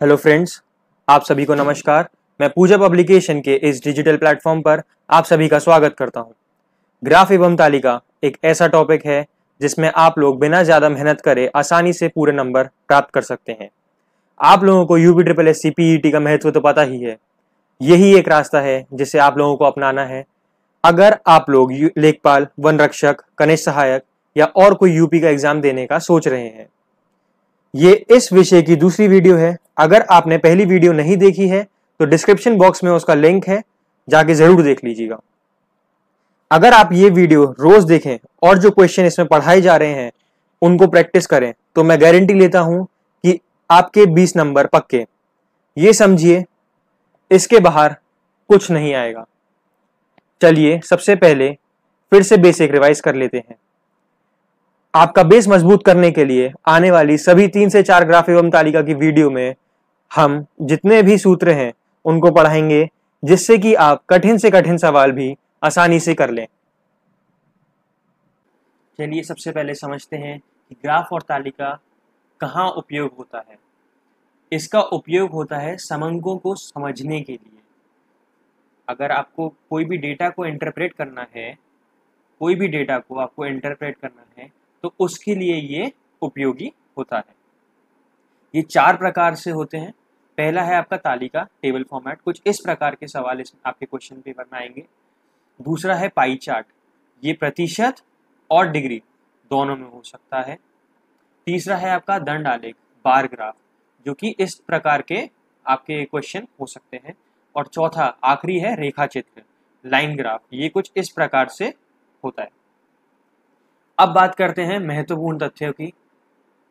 Hello friends, आप सभी को नमस्कार। मैं पूजा पब्लिकेशन के इस डिजिटल प्लेटफॉर्म पर आप सभी का स्वागत करता हूं। ग्राफ एवं तालिका एक ऐसा टॉपिक है जिसमें आप लोग बिना ज़्यादा मेहनत करे आसानी से पूरे नंबर प्राप्त कर सकते हैं। आप लोगों को UPSS CPET का महत्व तो पता ही है। यही एक रास्ता है जिसे आप लोगों को अपनाना है। अगर आप लोग लेखपाल, वन रक्षक, कनिष्ठ सहायक या और कोई यूपी का एग्जाम देने का सोच रहे हैं, ये इस विषय की दूसरी वीडियो है। अगर आपने पहली वीडियो नहीं देखी है तो डिस्क्रिप्शन बॉक्स में उसका लिंक है, जाके जरूर देख लीजिएगा। अगर आप ये वीडियो रोज देखें और जो क्वेश्चन इसमें पढ़ाए जा रहे हैं उनको प्रैक्टिस करें तो मैं गारंटी लेता हूं कि आपके 20 नंबर पक्के। ये समझिए, इसके बाहर कुछ नहीं आएगा। चलिए सबसे पहले फिर से बेसिक रिवाइज कर लेते हैं। आपका बेस मजबूत करने के लिए आने वाली सभी 3 से 4 ग्राफ एवं तालिका की वीडियो में हम जितने भी सूत्र हैं उनको पढ़ाएंगे, जिससे कि आप कठिन से कठिन सवाल भी आसानी से कर लें। चलिए सबसे पहले समझते हैं कि ग्राफ और तालिका कहाँ उपयोग होता है। इसका उपयोग होता है समंकों को समझने के लिए। अगर आपको कोई भी डेटा को इंटरप्रेट करना है, कोई भी डेटा को आपको इंटरप्रेट करना है तो उसके लिए ये उपयोगी होता है। ये 4 प्रकार से होते हैं। पहला है आपका तालिका, टेबल फॉर्मेट। कुछ इस प्रकार के सवाल इसमें आपके क्वेश्चन पेपर में आएंगे। दूसरा है पाई चार्ट, ये प्रतिशत और डिग्री दोनों में हो सकता है। तीसरा है आपका दंड आलेख, बार ग्राफ, जो कि इस प्रकार के आपके क्वेश्चन हो सकते हैं। और चौथा आखिरी है रेखा चित्र, लाइन ग्राफ, ये कुछ इस प्रकार से होता है। अब बात करते हैं महत्वपूर्ण तथ्यों की,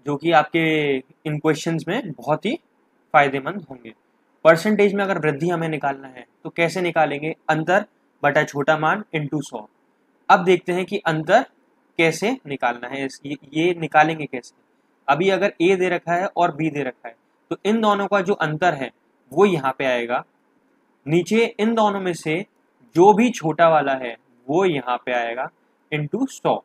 जो कि आपके इन क्वेश्चंस में बहुत ही फायदेमंद होंगे। परसेंटेज में अगर वृद्धि हमें निकालना है तो कैसे निकालेंगे? अंतर बटा छोटा मान इंटू 100। अब देखते हैं कि अंतर कैसे निकालना है। ये निकालेंगे कैसे? अभी अगर ए दे रखा है और बी दे रखा है तो इन दोनों का जो अंतर है वो यहाँ पे आएगा। नीचे इन दोनों में से जो भी छोटा वाला है वो यहाँ पे आएगा इंटू 100।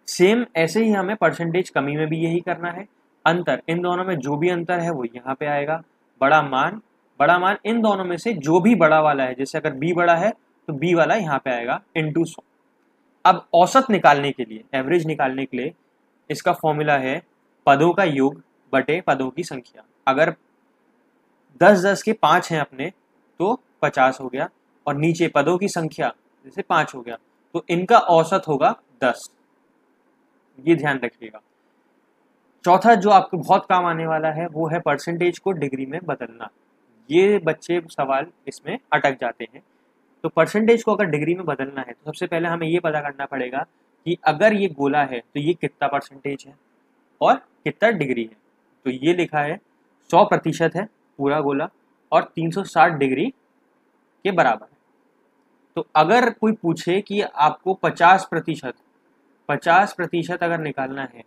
सेम ऐसे ही हमें परसेंटेज कमी में भी यही करना है। अंतर इन दोनों में जो भी अंतर है वो यहाँ पे आएगा। बड़ा मान इन दोनों में से जो भी बड़ा वाला है, जैसे अगर बी बड़ा है तो बी वाला यहाँ पे आएगा इंटू 100। अब औसत निकालने के लिए, एवरेज निकालने के लिए इसका फॉर्मूला है पदों का योग बटे पदों की संख्या। अगर 10-10 के 5 हैं अपने तो 50 हो गया, और नीचे पदों की संख्या जैसे 5 हो गया तो इनका औसत होगा 10। ये ध्यान रखिएगा। चौथा जो आपको बहुत काम आने वाला है वो है परसेंटेज को डिग्री में बदलना। ये बच्चे सवाल इसमें अटक जाते हैं। तो परसेंटेज को अगर डिग्री में बदलना है तो सबसे पहले हमें ये पता करना पड़ेगा कि अगर ये गोला है तो ये कितना परसेंटेज है और कितना डिग्री है। तो ये लिखा है 100% है पूरा गोला और 360 डिग्री के बराबर है। तो अगर कोई पूछे कि आपको 50% अगर निकालना है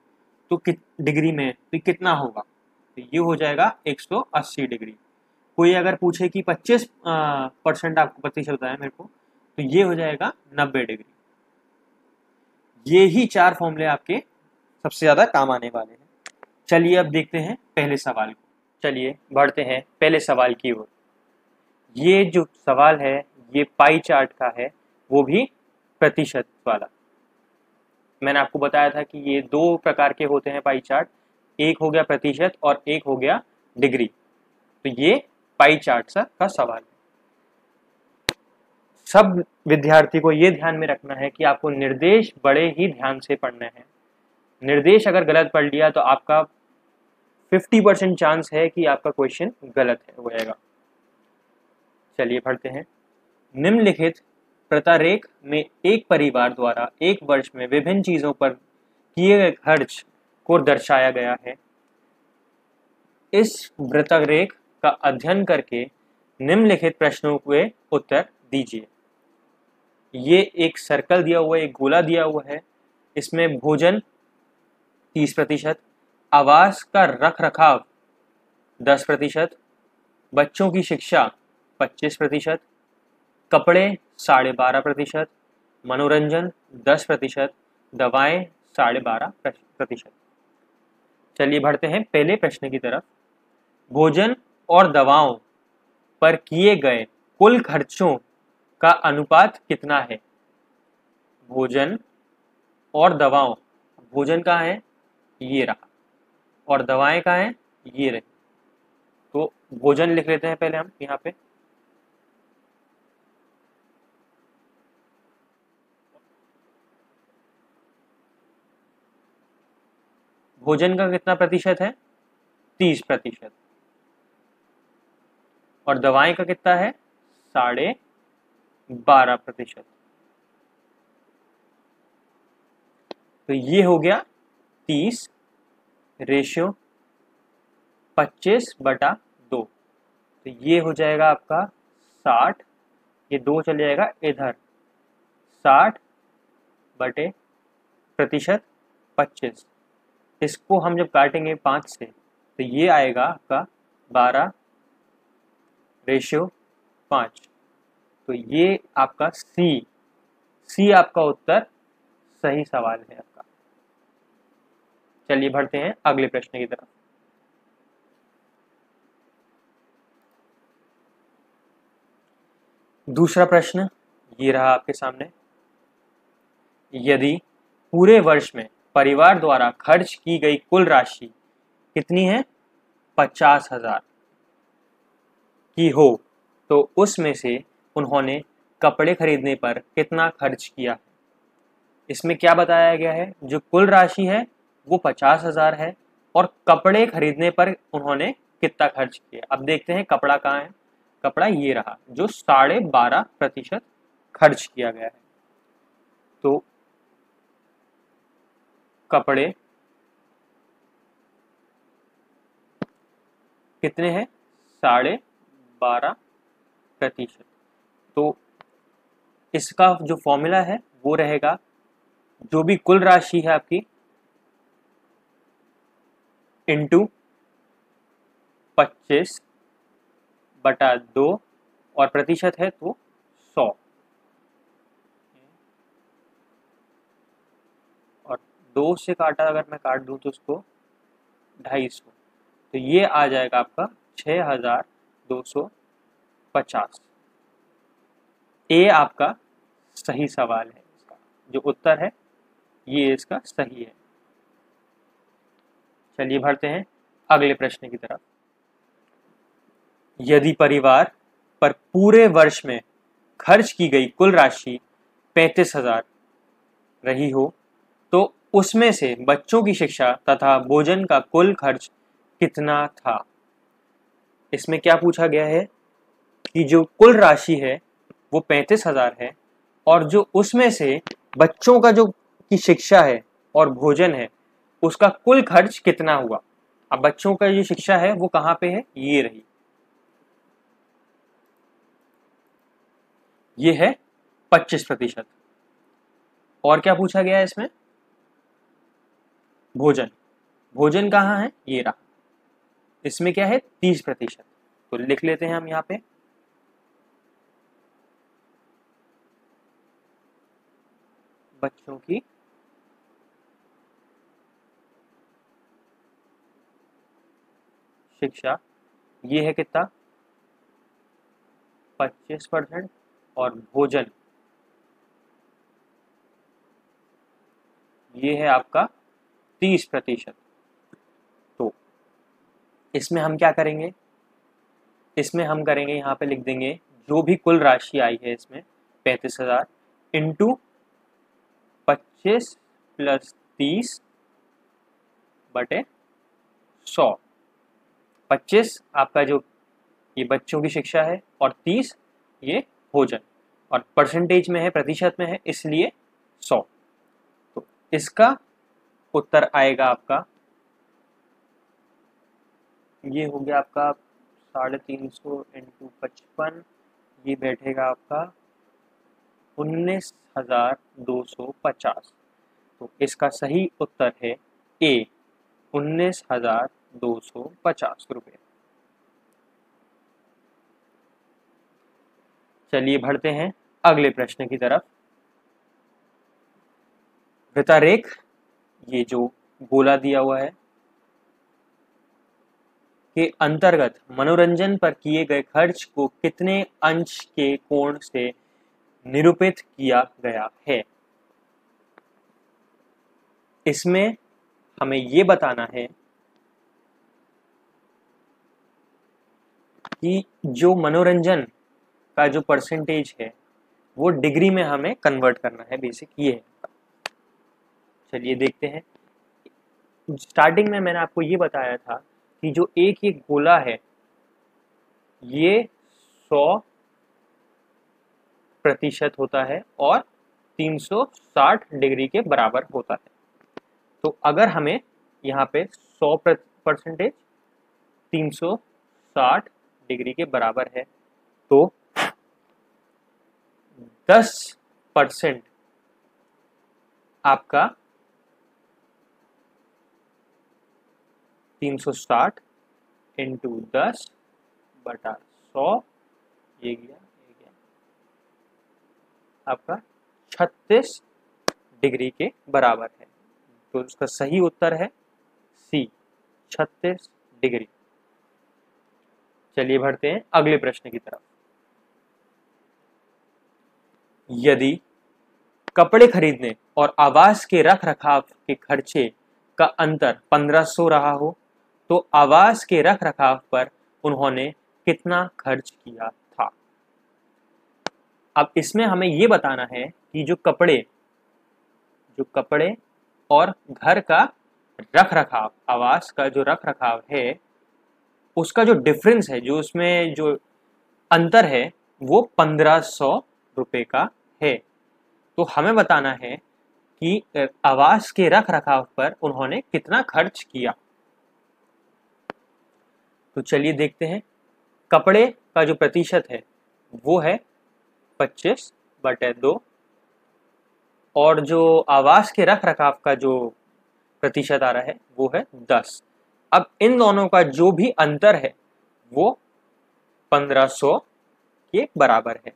तो डिग्री में तो कितना होगा, तो ये हो जाएगा 180 डिग्री। कोई अगर पूछे कि 25% आपको प्रतिशत बताया मेरे को, तो ये हो जाएगा 90 डिग्री। ये ही 4 फॉर्मूले आपके सबसे ज्यादा काम आने वाले हैं। चलिए अब देखते हैं पहले सवाल को। चलिए बढ़ते हैं पहले सवाल की ओर। ये जो सवाल है ये पाई चार्ट का है, वो भी प्रतिशत वाला। मैंने आपको बताया था कि ये 2 प्रकार के होते हैं पाई चार्ट, एक हो गया प्रतिशत और एक हो गया डिग्री। तो ये पाई चार्ट का सवाल है। सब विद्यार्थी को ये ध्यान में रखना है कि आपको निर्देश बड़े ही ध्यान से पढ़ने हैं। निर्देश अगर गलत पढ़ लिया तो आपका 50% चांस है कि आपका क्वेश्चन गलत हो जाएगा। चलिए पढ़ते हैं। निम्नलिखित प्रतारेख में एक परिवार द्वारा एक वर्ष में विभिन्न चीजों पर किए गए खर्च को दर्शाया गया है। इस वृत्तरेख का अध्ययन करके निम्नलिखित प्रश्नों के उत्तर दीजिए। ये एक सर्कल दिया हुआ है, एक गोला दिया हुआ है। इसमें भोजन 30%, आवास का रख रखाव 10%, बच्चों की शिक्षा 25%, कपड़े 12.5%, मनोरंजन 10%, दवाएं 12.5%। चलिए बढ़ते हैं पहले प्रश्न की तरफ। भोजन और दवाओं पर किए गए कुल खर्चों का अनुपात कितना है? भोजन और दवाओं, भोजन कहाँ है? ये रहा, और दवाएं कहाँ हैं? ये रही। तो भोजन लिख लेते हैं पहले हम यहाँ पे, भोजन का कितना प्रतिशत है? 30%। और दवाएं का कितना है? 12.5%। तो ये हो गया 30:25/2। तो ये हो जाएगा आपका 60, ये 2 चले जाएगा इधर, 60/25। इसको हम जब काटेंगे 5 से तो ये आएगा आपका 12:5। तो ये आपका सी आपका उत्तर सही सवाल है आपका। चलिए बढ़ते हैं अगले प्रश्न की तरफ। दूसरा प्रश्न ये रहा आपके सामने। यदि पूरे वर्ष में परिवार द्वारा खर्च की गई कुल राशि कितनी है? 50,000 की हो तो उसमें से उन्होंने कपड़े खरीदने पर कितना खर्च किया? इसमें क्या बताया गया है? जो कुल राशि है वो 50,000 है और कपड़े खरीदने पर उन्होंने कितना खर्च किया। अब देखते हैं कपड़ा कहाँ है। कपड़ा ये रहा जो 12.5% खर्च किया गया है। तो कपड़े कितने हैं? 12.5%। तो इसका जो फॉर्मूला है वो रहेगा, जो भी कुल राशि है आपकी इंटू 25/2 और प्रतिशत है तो 100, और 2 से काटा अगर मैं काट दूं तो उसको 250, तो ये आ जाएगा आपका 6,250। ए आपका सही सवाल है, इसका जो उत्तर है ये इसका सही है। चलिए बढ़ते हैं अगले प्रश्न की तरफ। यदि परिवार पर पूरे वर्ष में खर्च की गई कुल राशि 35,000 रही हो तो उसमें से बच्चों की शिक्षा तथा भोजन का कुल खर्च कितना था? इसमें क्या पूछा गया है कि जो कुल राशि है वो 35,000 है और जो उसमें से बच्चों का जो की शिक्षा है और भोजन है उसका कुल खर्च कितना हुआ। अब बच्चों का जो शिक्षा है वो कहाँ पे है? ये रही, ये है 25%। और क्या पूछा गया है इसमें? भोजन, भोजन कहाँ है? ये रहा, इसमें क्या है? 30%। तो लिख लेते हैं हम यहाँ पे, बच्चों की शिक्षा ये है कितना? 25%। और भोजन ये है आपका 30%। तो इसमें हम क्या करेंगे? इसमें हम करेंगे, यहाँ पे लिख देंगे जो भी कुल राशि आई है इसमें 35,000 इंटू 25 प्लस 30/100। 25 आपका जो ये बच्चों की शिक्षा है और 30 ये भोजन, और परसेंटेज में है, प्रतिशत में है, इसलिए 100। तो इसका उत्तर आएगा आपका, ये हो गया आपका 350 इंटू 55, ये बैठेगा आपका 19,250। तो इसका सही उत्तर है ए, 19,250 रुपये। चलिए बढ़ते हैं अगले प्रश्न की तरफ। वृत्तारेख, ये जो गोला दिया हुआ है के अंतर्गत मनोरंजन पर किए गए खर्च को कितने अंश के कोण से निरूपित किया गया है। इसमें हमें ये बताना है कि जो मनोरंजन का जो परसेंटेज है वो डिग्री में हमें कन्वर्ट करना है, बेसिक ये है। चलिए देखते हैं। स्टार्टिंग में मैंने आपको ये बताया था कि जो एक एक गोला है ये 100% होता है और 360 डिग्री के बराबर होता है। तो अगर हमें यहाँ पे 100% 360 डिग्री के बराबर है तो 10% आपका 360 इंटू 10/100 ये गया आपका 36 डिग्री के बराबर है। तो उसका सही उत्तर है सी, 36 डिग्री। चलिए बढ़ते हैं अगले प्रश्न की तरफ। यदि कपड़े खरीदने और आवास के रख रखाव के खर्चे का अंतर 1500 रहा हो तो आवास के रख रखाव पर उन्होंने कितना खर्च किया था। अब इसमें हमें यह बताना है कि जो कपड़े और घर का रख रखाव, आवास का जो रख रखाव है उसका जो डिफरेंस है, जो उसमें जो अंतर है वो 1500 रुपए का है। तो हमें बताना है कि आवास के रख रखाव पर उन्होंने कितना खर्च किया। तो चलिए देखते हैं। कपड़े का जो प्रतिशत है वो है 25/2 और जो आवास के रख रखाव का जो प्रतिशत आ रहा है वो है 10। अब इन दोनों का जो भी अंतर है वो 1500 के बराबर है।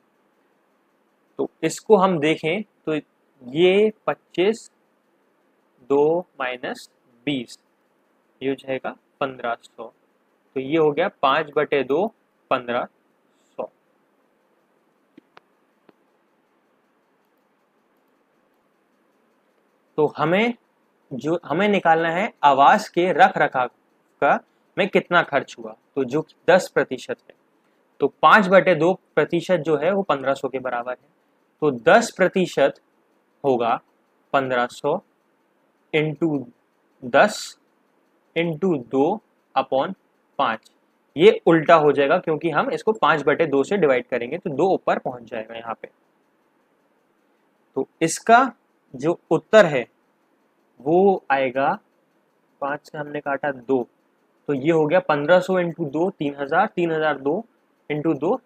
तो इसको हम देखें तो ये 25 2 माइनस 20 ये हो जाएगा 1500। तो ये हो गया 5/2 1500। तो हमें निकालना है आवास के रख रखाव का में कितना खर्च हुआ, तो जो 10% है। तो 5/2% जो है वो 1500 के बराबर है। तो 10% होगा 1500 इंटू 10 इंटू 2/5। ये उल्टा हो जाएगा क्योंकि हम इसको 5/2 से डिवाइड करेंगे तो 2 ऊपर पहुंच जाएगा यहाँ पे। तो इसका जो उत्तर है वो आएगा, 5 से हमने काटा 2 तो ये हो गया 1500 इंटू 2 3000, 3002 इंटू 2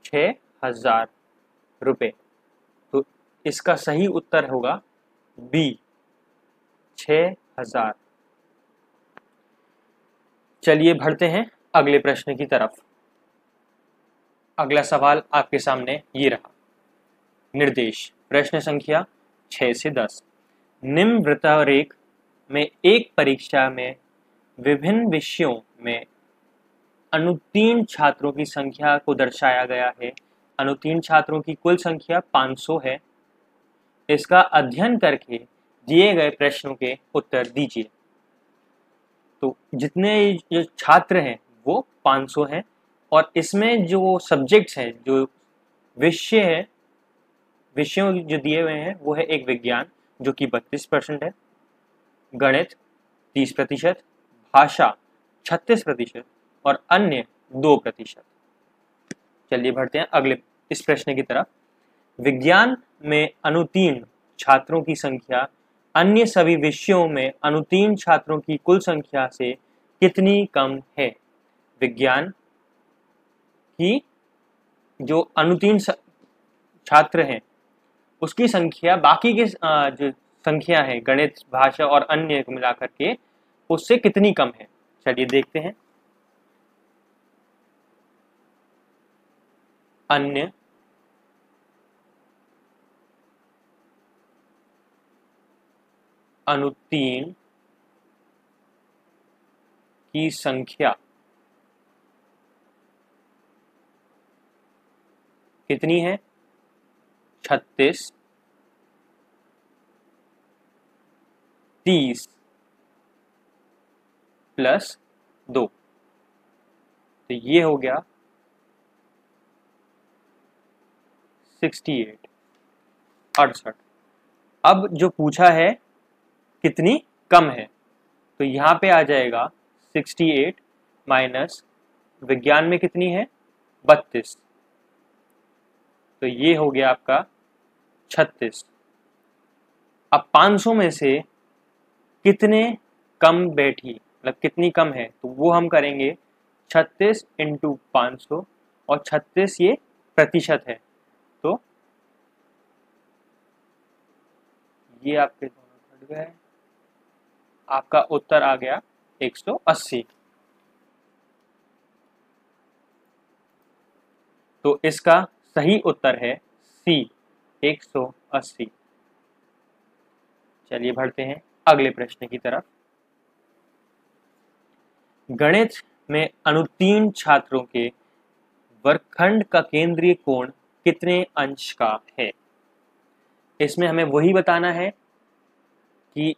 6000 रुपए। तो इसका सही उत्तर होगा बी, 6000। चलिए बढ़ते हैं अगले प्रश्न की तरफ। अगला सवाल आपके सामने ये रहा। निर्देश प्रश्न संख्या 6 से 10। निम्न वृत्तारेख में एक परीक्षा में विभिन्न विषयों में अनुत्तीर्ण छात्रों की संख्या को दर्शाया गया है। अनुत्तीर्ण छात्रों की कुल संख्या 500 है। इसका अध्ययन करके दिए गए प्रश्नों के उत्तर दीजिए। तो जितने जो छात्र हैं वो 500 हैं और इसमें जो सब्जेक्ट्स हैं, जो विषय है, विषयों जो दिए हुए हैं वो है एक विज्ञान जो कि 32% है, गणित 30%, भाषा 36% और अन्य 2%। चलिए बढ़ते हैं अगले इस प्रश्न की तरफ। विज्ञान में अनुत्तीर्ण छात्रों की संख्या अन्य सभी विषयों में अनुत्तीर्ण छात्रों की कुल संख्या से कितनी कम है। विज्ञान की जो अनुत्तीर्ण छात्र हैं उसकी संख्या बाकी के जो संख्या है गणित, भाषा और अन्य को मिलाकर के उससे कितनी कम है। चलिए देखते हैं। अन्य अनुत्तीर्ण की संख्या कितनी है? 36, 30 प्लस 2, तो ये हो गया 68, 68। अब जो पूछा है कितनी कम है, तो यहाँ पे आ जाएगा 68 माइनस विज्ञान में कितनी है? 32, तो ये हो गया आपका 36। अब 500 में से कितने कम बैठी, मतलब कितनी कम है, तो वो हम करेंगे 36 इंटू 500, और 36 ये प्रतिशत है, तो ये आपके दोनों घट गए, आपका उत्तर आ गया 180। तो इसका सही उत्तर है सी, 180। चलिए बढ़ते हैं अगले प्रश्न की तरफ। गणित में अनुत्तीर्ण छात्रों के वर्गखंड का केंद्रीय कोण कितने अंश का है? इसमें हमें वही बताना है कि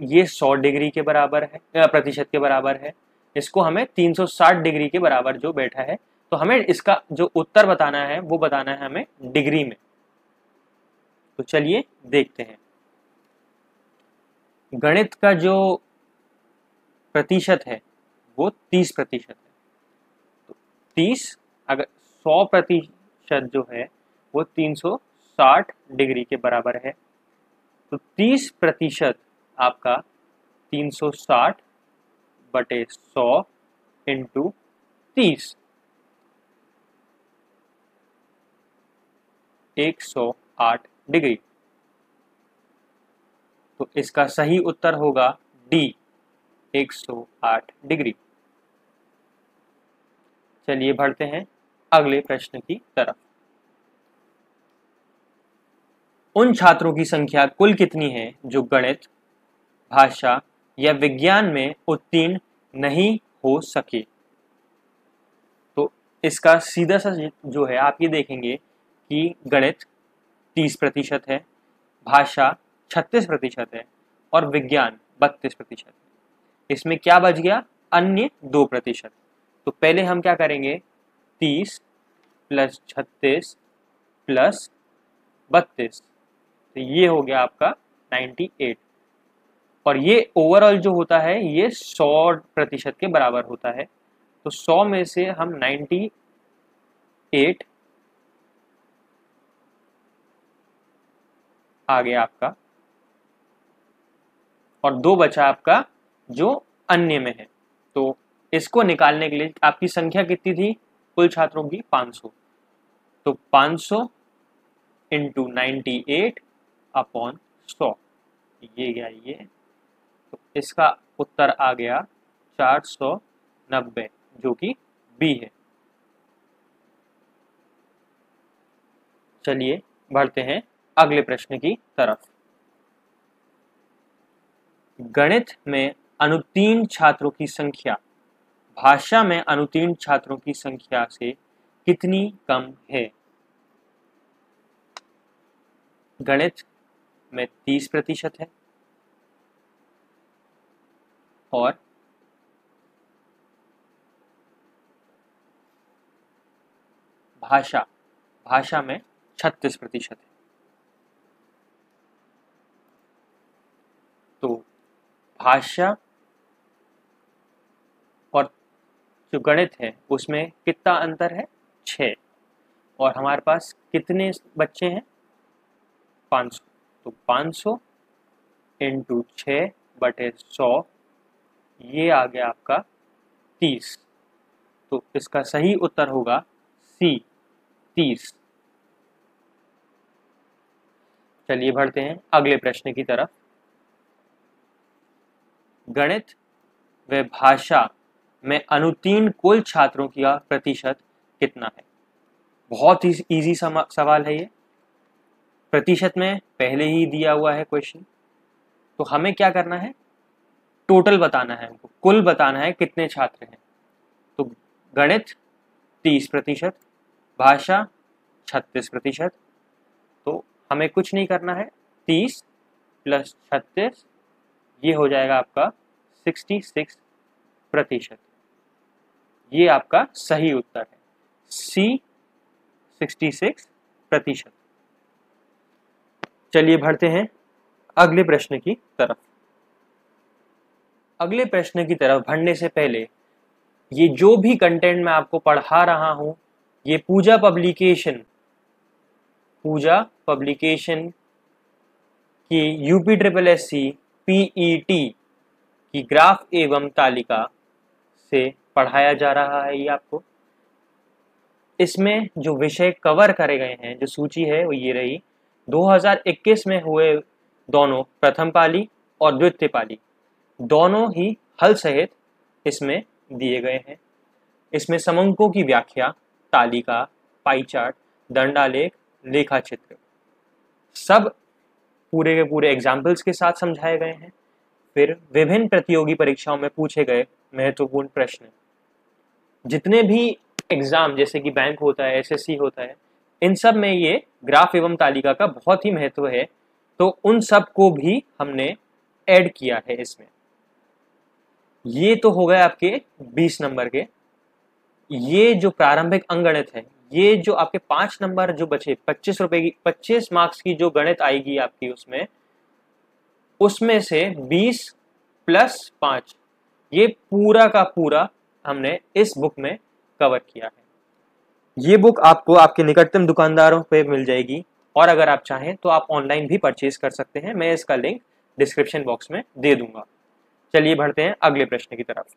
ये 100 डिग्री के बराबर है, प्रतिशत के बराबर है, इसको हमें 360 डिग्री के बराबर जो बैठा है, तो हमें इसका जो उत्तर बताना है वो बताना है हमें डिग्री में। तो चलिए देखते हैं। गणित का जो प्रतिशत है वो 30% है, तो 30 अगर 100% जो है वो 360 डिग्री के बराबर है, तो 30% आपका 360 बटे 100 इंटू 30, 108 डिग्री। तो इसका सही उत्तर होगा डी, 108 डिग्री। चलिए बढ़ते हैं अगले प्रश्न की तरफ। उन छात्रों की संख्या कुल कितनी है जो गणित, भाषा या विज्ञान में उत्तीर्ण नहीं हो सके? तो इसका सीधा सा जो है आप ये देखेंगे कि गणित 30% है, भाषा 36% है, और विज्ञान 32% है। इसमें क्या बच गया? अन्य 2%। तो पहले हम क्या करेंगे, 30 प्लस 36 प्लस 32, तो ये हो गया आपका 98, और ये ओवरऑल जो होता है ये 100% के बराबर होता है। तो 100 में से हम 98 आ गया आपका, और 2 बचा आपका जो अन्य में है। तो इसको निकालने के लिए आपकी संख्या कितनी थी कुल छात्रों की? 500, तो 500 इंटू 98 अपॉन 100, ये गया ये, तो इसका उत्तर आ गया 490, जो कि बी है। चलिए बढ़ते हैं अगले प्रश्न की तरफ। गणित में अनुत्तीर्ण छात्रों की संख्या भाषा में अनुत्तीर्ण छात्रों की संख्या से कितनी कम है? गणित में 30% है, और भाषा में 36% है। तो भाषा और जो गणित है उसमें कितना अंतर है? 6, और हमारे पास कितने बच्चे हैं? 500, तो 500 इंटू 6 बटे 100, ये आ गया आपका 30। तो इसका सही उत्तर होगा सी, 30। चलिए बढ़ते हैं अगले प्रश्न की तरफ। गणित व भाषा में अनुत्तीर्ण कुल छात्रों का प्रतिशत कितना है? बहुत ही इजी सवाल है ये, प्रतिशत में पहले ही दिया हुआ है क्वेश्चन। तो हमें क्या करना है, टोटल बताना है, हमको कुल बताना है कितने छात्र हैं। तो गणित 30%, भाषा 36%। तो हमें कुछ नहीं करना है, 30 + 36 ये हो जाएगा आपका 66%। ये आपका सही उत्तर है, सी 66%। चलिए बढ़ते हैं अगले प्रश्न की तरफ। अगले प्रश्न की तरफ बढ़ने से पहले ये जो भी कंटेंट मैं आपको पढ़ा रहा हूं, ये पूजा पब्लिकेशन की UPSSC PET की ग्राफ एवं तालिका से पढ़ाया जा रहा है। ये आपको इसमें जो विषय कवर करे गए हैं, जो सूची है वो ये रही। 2021 में हुए दोनों प्रथम पाली और द्वितीय पाली दोनों ही हल सहित इसमें दिए गए हैं। इसमें समंकों की व्याख्या, तालिका, पाई चार्ट, दंडालेख, लेखा चित्र सब पूरे के पूरे एग्जाम्पल्स के साथ समझाए गए हैं। फिर विभिन्न प्रतियोगी परीक्षाओं में पूछे गए महत्वपूर्ण प्रश्न, जितने भी एग्जाम जैसे कि बैंक होता है, SSC होता है, इन सब में ये ग्राफ एवं तालिका का बहुत ही महत्व है। तो उन सब को भी हमने ऐड किया है इसमें। ये तो हो गए आपके 20 नंबर के। ये जो प्रारंभिक अंकगणित है, ये जो आपके 5 नंबर जो बचे, 25 रुपए की 25 मार्क्स की जो गणित आएगी आपकी, उसमें से 20 + 5 ये पूरा का पूरा हमने इस बुक में कवर किया है। ये बुक आपको आपके निकटतम दुकानदारों पे मिल जाएगी, और अगर आप चाहें तो आप ऑनलाइन भी परचेज कर सकते हैं। मैं इसका लिंक डिस्क्रिप्शन बॉक्स में दे दूंगा। चलिए बढ़ते हैं अगले प्रश्न की तरफ।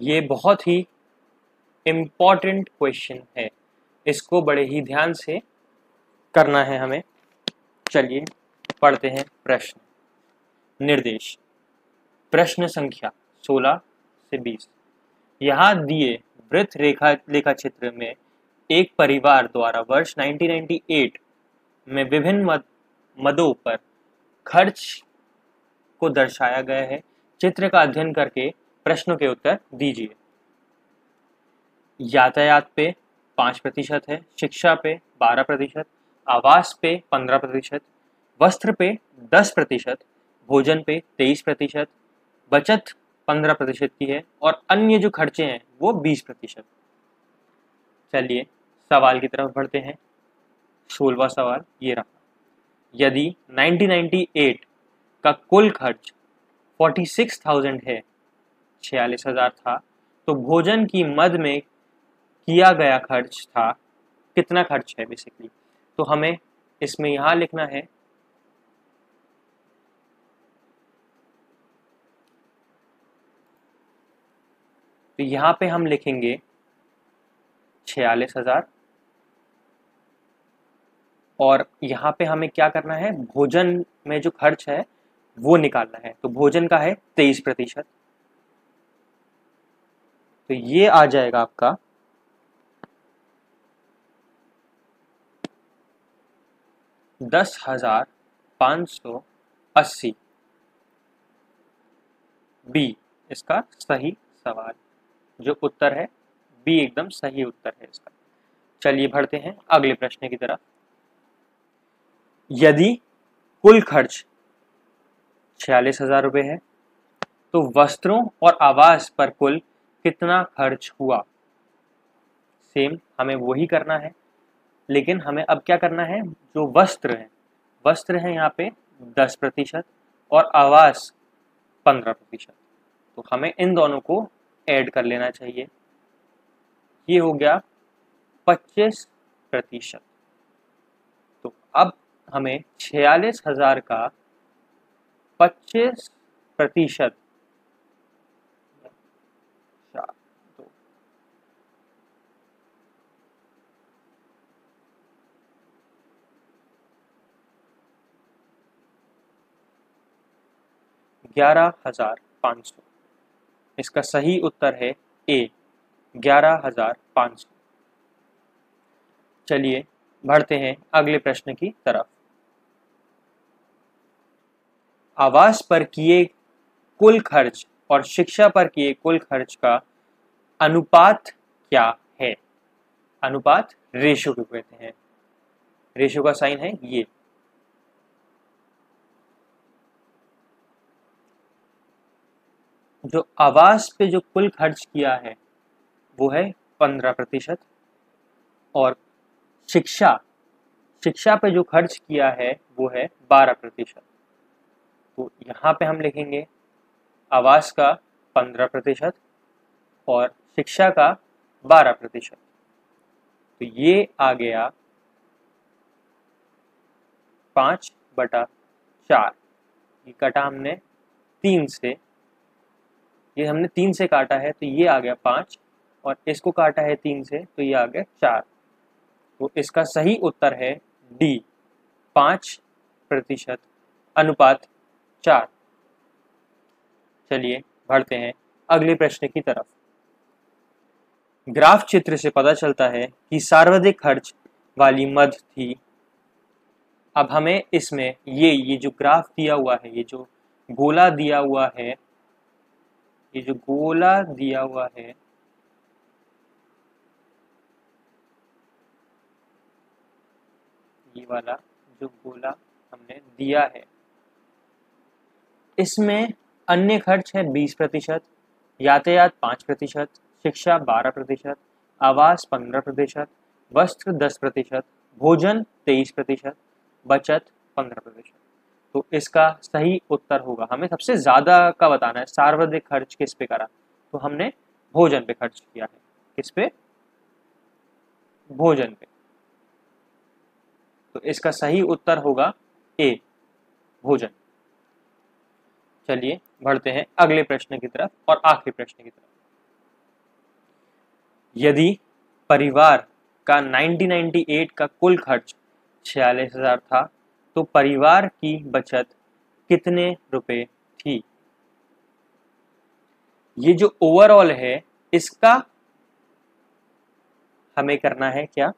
ये बहुत ही इम्पॉर्टेंट क्वेश्चन है, इसको बड़े ही ध्यान से करना है हमें। चलिए पढ़ते हैं प्रश्न। निर्देश, प्रश्न संख्या 16 से 20। यहाँ दिए वृत्त लेखा चित्र में एक परिवार द्वारा वर्ष 1998 में विभिन्न मदों पर खर्च को दर्शाया गया है। चित्र का अध्ययन करके प्रश्नों के उत्तर दीजिए। यातायात पे 5% है, शिक्षा पे 12%, आवास पे 15%, वस्त्र पे 10%, भोजन पे 23%, बचत 15% की है, और अन्य जो खर्चे हैं वो 20%। चलिए सवाल की तरफ बढ़ते हैं। 16वां सवाल ये रहा। यदि 1998 का कुल खर्च 46,000 है, 46,000 था, तो भोजन की मद में किया गया खर्च था, कितना खर्च है बेसिकली। तो हमें इसमें यहां लिखना है तो यहाँ पे हम लिखेंगे 46,000, और यहाँ पे हमें क्या करना है, भोजन में जो खर्च है वो निकालना है। तो भोजन का है 23%, तो ये आ जाएगा आपका 10,580। बी इसका सही सवाल, जो उत्तर है बी एकदम सही उत्तर है इसका। चलिए बढ़ते हैं अगले प्रश्न की तरफ। यदि कुल खर्च 46,000 रुपये है, तो वस्त्रों और आवास पर कुल कितना खर्च हुआ। सेम हमें वही करना है, लेकिन हमें अब क्या करना है, जो वस्त्र है यहाँ पे 10% और आवास 15%। तो हमें इन दोनों को ऐड कर लेना चाहिए। ये हो गया 25%। तो अब हमें 46,000 का 25%, 11,500। इसका सही उत्तर है ए, 11,500। चलिए बढ़ते हैं अगले प्रश्न की तरफ। आवास पर किए कुल खर्च और शिक्षा पर किए कुल खर्च का अनुपात क्या है? अनुपात रेशो को कहते हैं। रेशो का साइन है ये। जो आवास पे जो कुल खर्च किया है वो है 15%, और शिक्षा शिक्षा पे जो खर्च किया है वो है 12%। तो यहाँ पे हम लिखेंगे आवास का 15% और शिक्षा का 12%। तो ये आ गया 5/4। ये कटा हमने 3 से, ये हमने 3 से काटा है तो ये आ गया 5, और इसको काटा है 3 से तो ये आ गया 4। तो इसका सही उत्तर है डी, 5% अनुपात 4। चलिए बढ़ते हैं अगले प्रश्न की तरफ। ग्राफ चित्र से पता चलता है कि सर्वाधिक खर्च वाली मद थी। अब हमें इसमें ये जो ग्राफ दिया हुआ है, ये जो गोला दिया हुआ है, ये जो गोला दिया हुआ है, ये वाला जो गोला हमने दिया है, इसमें अन्य खर्च है 20%, यातायात 5%, शिक्षा 12%, आवास 15%, वस्त्र 10%, भोजन 23%, बचत 15%। तो इसका सही उत्तर होगा, हमें सबसे ज्यादा का बताना है, सर्वाधिक खर्च किस पे करा, तो हमने भोजन पे खर्च किया है। किस पे? भोजन पे। तो इसका सही उत्तर होगा ए, भोजन। चलिए बढ़ते हैं अगले प्रश्न की तरफ और आखिरी प्रश्न की तरफ। यदि परिवार का 1998 का कुल खर्च 46,000 था तो परिवार की बचत कितने रुपए थी? ये जो ओवरऑल है इसका हमें करना है क्या?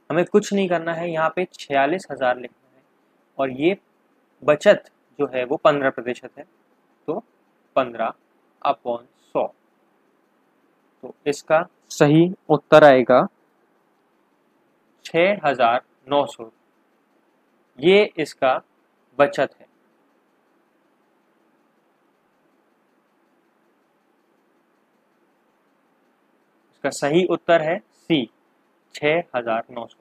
हमें कुछ नहीं करना है, यहाँ पे 46,000 लिखना है और ये बचत जो है वो 15% है, तो 15/100। तो इसका सही उत्तर आएगा 6,900। ये इसका बचत है। इसका सही उत्तर है सी, 6,900।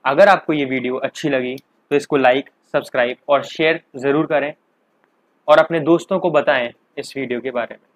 अगर आपको ये वीडियो अच्छी लगी तो इसको लाइक, सब्सक्राइब और शेयर ज़रूर करें और अपने दोस्तों को बताएं इस वीडियो के बारे में।